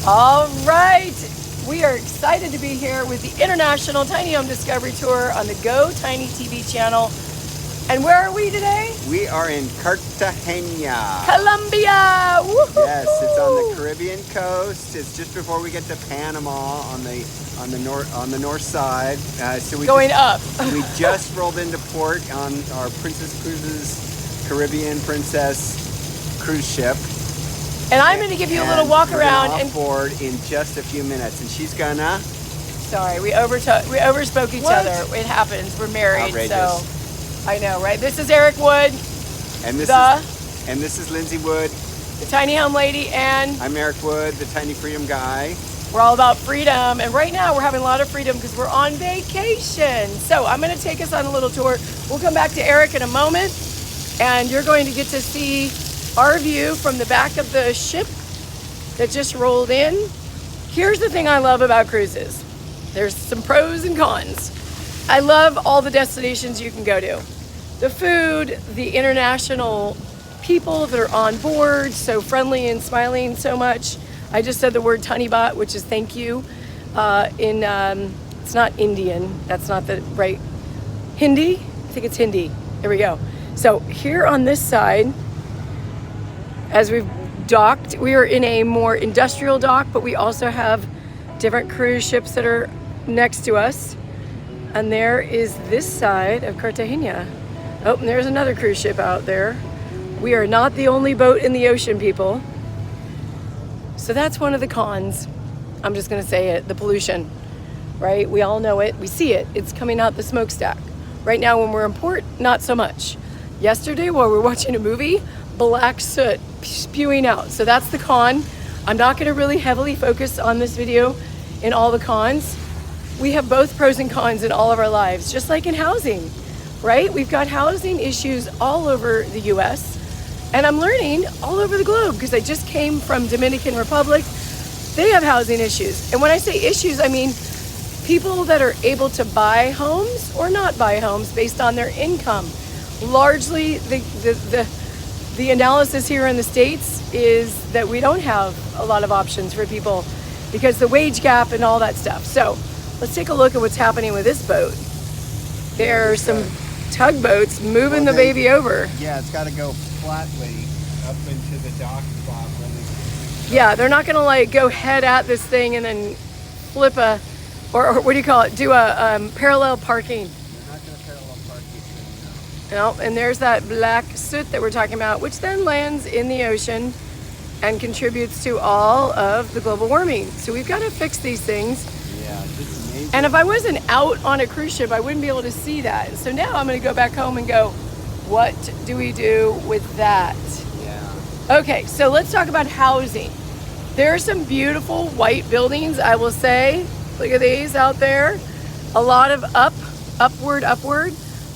All right, we are excited to be here with the International Tiny Home Discovery Tour on the Go Tiny TV channel. And where are we today? We are in Cartagena, Colombia. Woo-hoo-hoo. Yes, it's on the Caribbean coast. It's just before we get to Panama on the north side. So we just rolled into port on our Princess Cruises Caribbean Princess cruise ship. And I'm going to give you a little walk around and board in just a few minutes. And she's gonna. Sorry, we overspoke each other. It happens. We're married, outrageous. So I know, right? This is Eric Wood, and this is Lindsay Wood, the tiny home lady, and I'm Eric Wood, the tiny freedom guy. We're all about freedom, and right now we're having a lot of freedom because we're on vacation. So I'm going to take us on a little tour. We'll come back to Eric in a moment, and you're going to get to see our view from the back of the ship that just rolled in. Here's the thing I love about cruises. There's some pros and cons. I love all the destinations you can go to. The food, the international people that are on board, so friendly and smiling so much. I just said the word Tanibot, which is thank you. It's not Indian, that's not the right. Hindi? I think it's Hindi. There we go. So here on this side, as we've docked, we are in a more industrial dock, but we also have different cruise ships that are next to us. And there is this side of Cartagena. Oh, and there's another cruise ship out there. We are not the only boat in the ocean, people. So that's one of the cons. I'm just gonna say it, the pollution, right? We all know it, we see it. It's coming out the smokestack. Right now when we're in port, not so much. Yesterday while we were watching a movie, black soot spewing out. So that's the con. I'm not gonna really heavily focus on this video in all the cons. We have both pros and cons in all of our lives, just like in housing, right? We've got housing issues all over the US, and I'm learning all over the globe because I just came from Dominican Republic. They have housing issues. And when I say issues, I mean people that are able to buy homes or not buy homes based on their income. Largely, the analysis here in the States is that we don't have a lot of options for people because the wage gap and all that stuff. So let's take a look at what's happening with this boat. There are some tugboats moving the baby over. Yeah, it's got to go flatly up into the dock spot. Yeah, they're not gonna like go head at this thing and then flip or what do you call it? Do a parallel parking. They're not gonna parallel park this thing, no. And there's that black soot that we're talking about, which then lands in the ocean and contributes to all of the global warming. So we've got to fix these things. Yeah, it's amazing. And if I wasn't out on a cruise ship, I wouldn't be able to see that. So now I'm going to go back home and go, what do we do with that? Yeah. Okay, so let's talk about housing. There are some beautiful white buildings, I will say. Look at these out there. A lot of upward.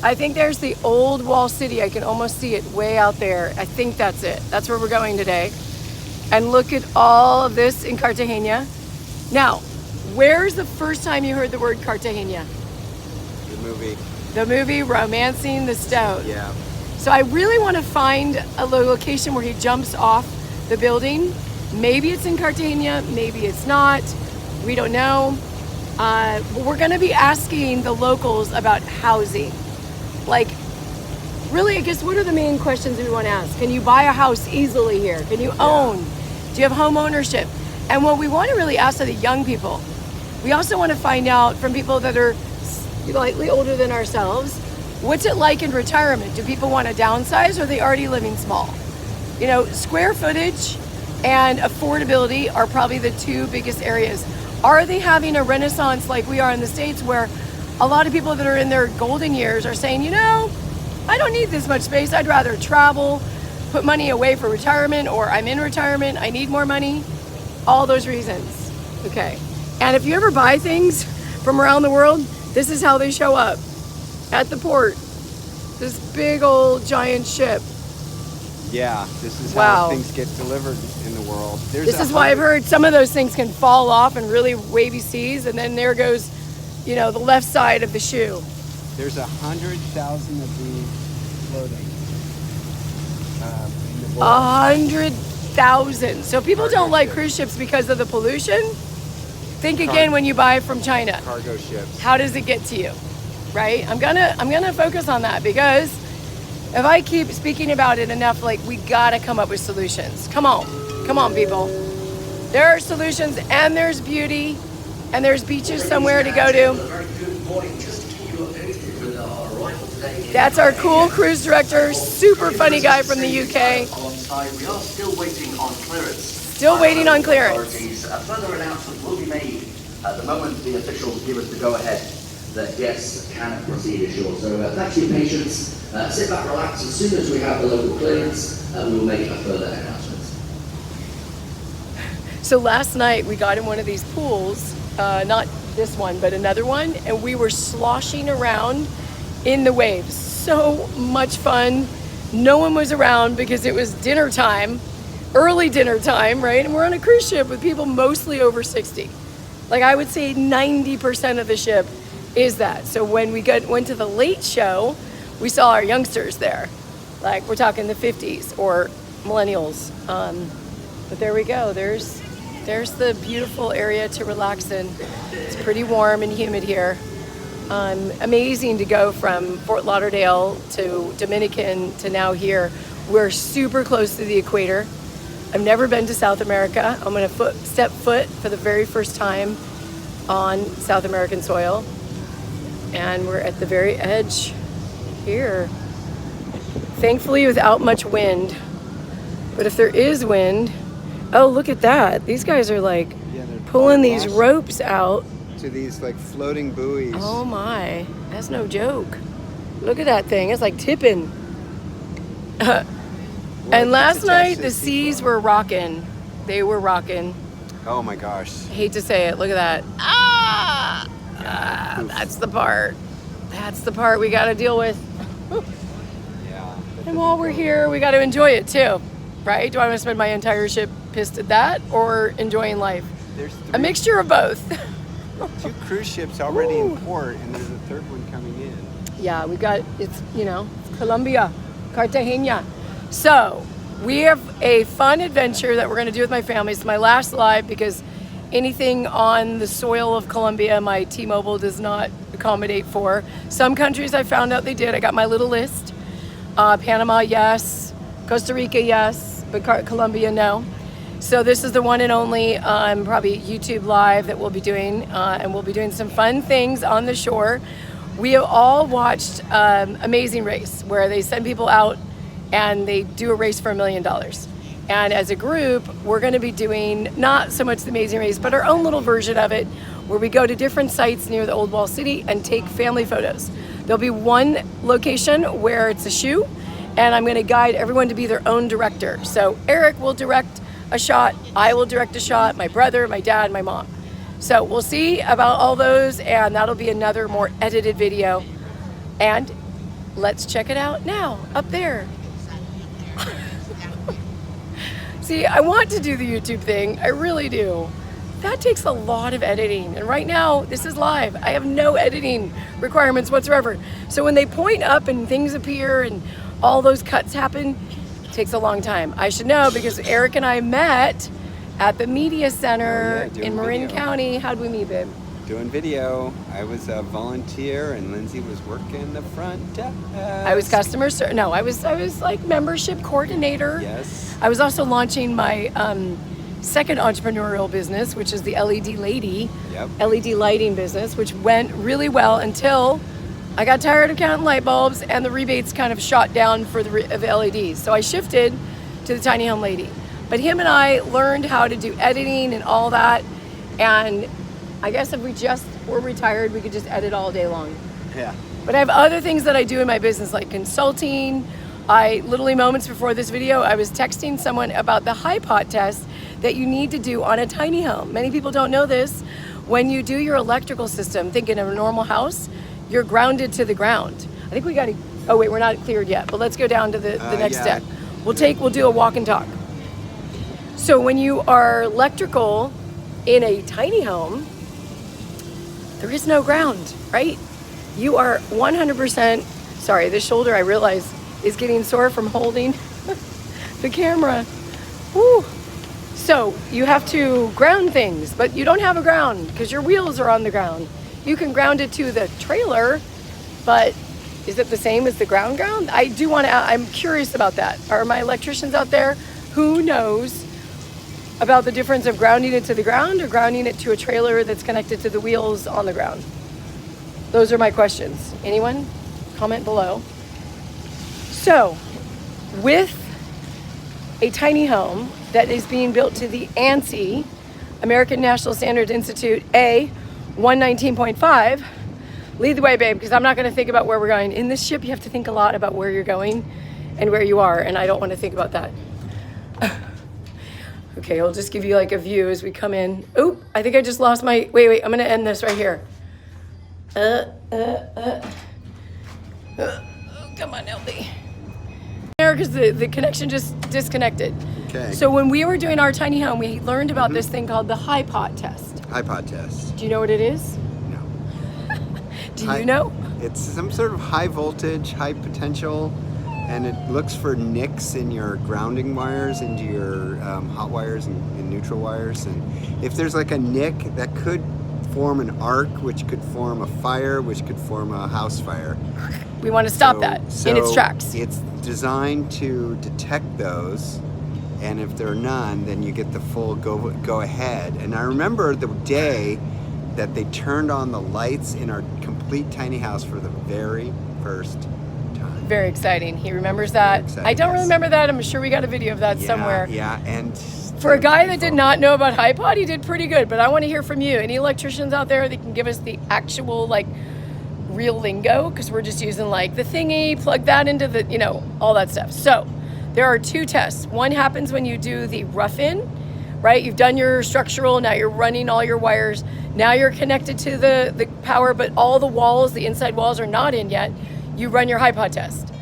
I think there's the old wall city. I can almost see it way out there. I think that's it. That's where we're going today. And look at all of this in Cartagena. Now, where's the first time you heard the word Cartagena? The movie. The movie Romancing the Stone. Yeah. So I really want to find a location where he jumps off the building. Maybe it's in Cartagena, maybe it's not. We don't know. But we're going to be asking the locals about housing. Like, really, I guess, what are the main questions we want to ask? Can you buy a house easily here? Can you own? Do you have home ownership? And what we want to really ask are the young people. We also want to find out from people that are slightly older than ourselves, what's it like in retirement? Do people want to downsize or are they already living small? You know, square footage and affordability are probably the two biggest areas. Are they having a renaissance like we are in the States where a lot of people that are in their golden years are saying, you know, I don't need this much space. I'd rather travel, put money away for retirement, or I'm in retirement, I need more money. All those reasons. Okay. And if you ever buy things from around the world, this is how they show up at the port. This big old giant ship. Yeah, this is Wow. how things get delivered in the world. This is why I've heard some of those things can fall off in really wavy seas, and then there goes, you know, the left side of the shoe. There's 100,000 of these floating in the world. $100,000. So people don't like cruise ships because of the pollution. Think again when you buy from China. Cargo ships. How does it get to you? Right? I'm gonna focus on that, because if I keep speaking about it enough, like, we gotta come up with solutions. Come on, people. There are solutions, and there's beauty, and there's beaches somewhere to go to. That's our cool cruise director, super funny guy from the UK. We are still waiting on clearance. Still waiting on clearance. A further announcement will be made at the moment the officials give us the go-ahead that guests can proceed ashore. So thanks for your patience. Sit back, relax. As soon as we have the local clearance, we will make a further announcement. So last night we got in one of these pools, not this one, but another one, and we were sloshing around in the waves. So much fun. No one was around because it was dinner time, early dinner time, right? And we're on a cruise ship with people mostly over 60. Like, I would say 90% of the ship is that. So when we went to the late show, we saw our youngsters there. Like, we're talking the 50s or millennials. But there we go. There's the beautiful area to relax in. It's pretty warm and humid here. Amazing to go from Fort Lauderdale to Dominican to now here. We're super close to the equator. I've never been to South America. I'm going to step foot for the very first time on South American soil. And we're at the very edge here. Thankfully without much wind. But if there is wind, oh, look at that. These guys are like pulling these ropes out. To these like floating buoys. Oh my, that's no joke. Look at that thing, it's like tipping. And last night the seas were rocking. They were rocking. Oh my gosh. I hate to say it, look at that. That's the part. That's the part we gotta deal with. Yeah. And while we're here, we gotta enjoy it too, right? Do I wanna spend my entire ship pissed at that or enjoying life? There's A mixture of both. 2 cruise ships already in port, and there's a 3rd one coming in. Yeah, we've got, it's Colombia, Cartagena. So we have a fun adventure that we're going to do with my family. It's my last live because anything on the soil of Colombia, my T-Mobile does not accommodate for. Some countries I found out they did. I got my little list. Panama, yes. Costa Rica, yes. But Colombia, no. So this is the one and only probably YouTube live that we'll be doing, and we'll be doing some fun things on the shore. We have all watched Amazing Race, where they send people out and they do a race for $1 million. And as a group, we're going to be doing not so much the Amazing Race, but our own little version of it, where we go to different sites near the Old Wall City and take family photos. There'll be one location where it's a shoe, and I'm going to guide everyone to be their own director. So Eric will direct a shot, I will direct a shot, my brother, my dad, my mom. So we'll see about all those, and that'll be another more edited video. And let's check it out now, up there. See, I want to do the YouTube thing, I really do. That takes a lot of editing, and right now, this is live. I have no editing requirements whatsoever. So when they point up and things appear and all those cuts happen, it takes a long time. I should know because Eric and I met at the Media Center in Marin County. How'd we meet, babe? Doing video. I was a volunteer and Lindsay was working the front desk. I was customer service. No, I was like membership coordinator. Yes. I was also launching my second entrepreneurial business, which is the LED Lady, LED lighting business, which went really well until I got tired of counting light bulbs and the rebates kind of shot down for the LEDs. So I shifted to the Tiny Home Lady. But him and I learned how to do editing and all that. And I guess if we just were retired, we could just edit all day long. Yeah. But I have other things that I do in my business, like consulting. I literally moments before this video, I was texting someone about the high pot test that you need to do on a tiny home. Many people don't know this. When you do your electrical system, think in a normal house, you're grounded to the ground. I think we got to, oh wait, we're not cleared yet, but let's go down to the next deck. We'll do a walk and talk. So when you are electrical in a tiny home, there is no ground, right? You are 100%, sorry, this shoulder I realize is getting sore from holding the camera. Whew. So you have to ground things, but you don't have a ground because your wheels are on the ground. You can ground it to the trailer, but is it the same as the ground? I do want to, I'm curious about that. Are my electricians out there? Who knows about the difference of grounding it to the ground or grounding it to a trailer that's connected to the wheels on the ground? Those are my questions. Anyone? Comment below. So, with a tiny home that is being built to the ANSI, American National Standards Institute A 119.5, lead the way, babe, because I'm not going to think about where we're going. In this ship, you have to think a lot about where you're going and where you are, and I don't want to think about that. Okay, I'll just give you like a view as we come in. Oop, I think I just lost my, wait, I'm going to end this right here. Come on, LB. Because the connection just disconnected. Okay. So when we were doing our tiny home, we learned about this thing called the high pot test. High pot test. Do you know what it is? No. Do you know? It's some sort of high voltage, high potential, and it looks for nicks in your grounding wires into your hot wires and neutral wires. And if there's like a nick, that could form an arc, which could form a fire, which could form a house fire. We want to stop that in its tracks. It's designed to detect those, and if there are none, then you get the full go ahead. And I remember the day that they turned on the lights in our complete tiny house for the very first time. Very exciting. He remembers that. Exciting, I don't yes. remember that. I'm sure we got a video of that somewhere. Yeah, and for a guy that did not know about high pot, he did pretty good. But I want to hear from you. Any electricians out there that can give us the actual like real lingo, because we're just using like the thingy, plug that into the, you know, all that stuff. So there are two tests. One happens when you do the rough-in, right? You've done your structural, now you're running all your wires. Now you're connected to the power, but all the walls, the inside walls are not in yet. You run your high pot test.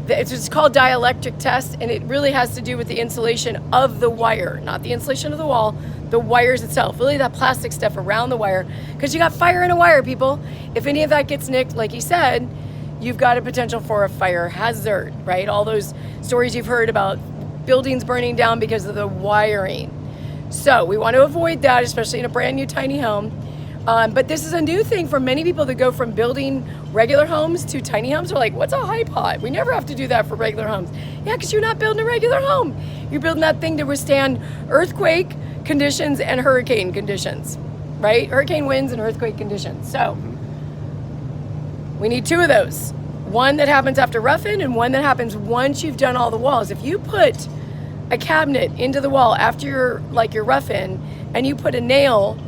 It's just called dielectric test, and it really has to do with the insulation of the wire, not the insulation of the wall, the wires itself, really that plastic stuff around the wire, because you got fire in a wire, people. If any of that gets nicked, like he said, you've got a potential for a fire hazard, right? All those stories you've heard about buildings burning down because of the wiring. So we want to avoid that, especially in a brand new tiny home. But this is a new thing for many people that go from building regular homes to tiny homes. They're like, what's a high pot? We never have to do that for regular homes. Yeah, because you're not building a regular home. You're building that thing to withstand earthquake conditions and hurricane conditions, right? Hurricane winds and earthquake conditions. So we need two of those. One that happens after rough-in and one that happens once you've done all the walls. If you put a cabinet into the wall after your rough-in and you put a nail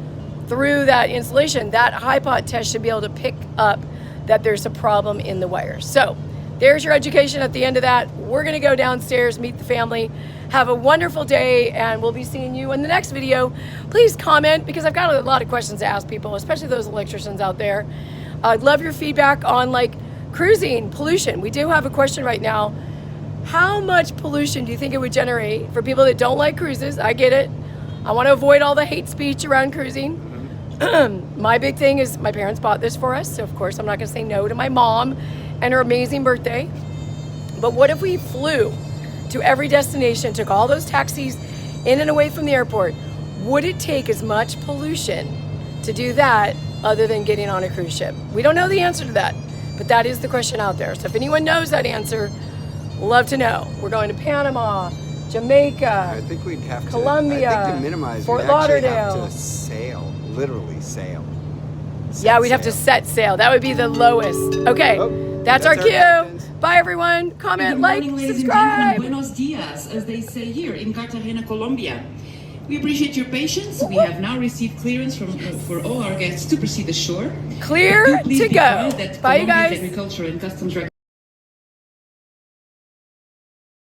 through that insulation, that high pot test should be able to pick up that there's a problem in the wires. So there's your education at the end of that. We're gonna go downstairs, meet the family, have a wonderful day, and we'll be seeing you in the next video. Please comment, because I've got a lot of questions to ask people, especially those electricians out there. I'd love your feedback on like cruising, pollution. We do have a question right now. How much pollution do you think it would generate for people that don't like cruises? I get it. I want to avoid all the hate speech around cruising. My big thing is my parents bought this for us, so of course I'm not going to say no to my mom and her amazing birthday. But what if we flew to every destination, took all those taxis in and away from the airport? Would it take as much pollution to do that other than getting on a cruise ship? We don't know the answer to that, but that is the question out there. So if anyone knows that answer, love to know. We're going to Panama, Jamaica, I think we'd have Colombia, I think to minimize, Fort we'd actually Lauderdale. have to sail, literally sail. Yeah, we'd have to set sail. That would be the lowest. Okay, that's our cue. captains. Bye, everyone. Comment, Good like, morning, ladies subscribe. and gentlemen. Buenos dias, as they say here in Cartagena, Colombia. We appreciate your patience. We have now received clearance for all our guests to proceed ashore. Clear Do please to be go. advised that Bye, you Colombia's guys. Agriculture and Customs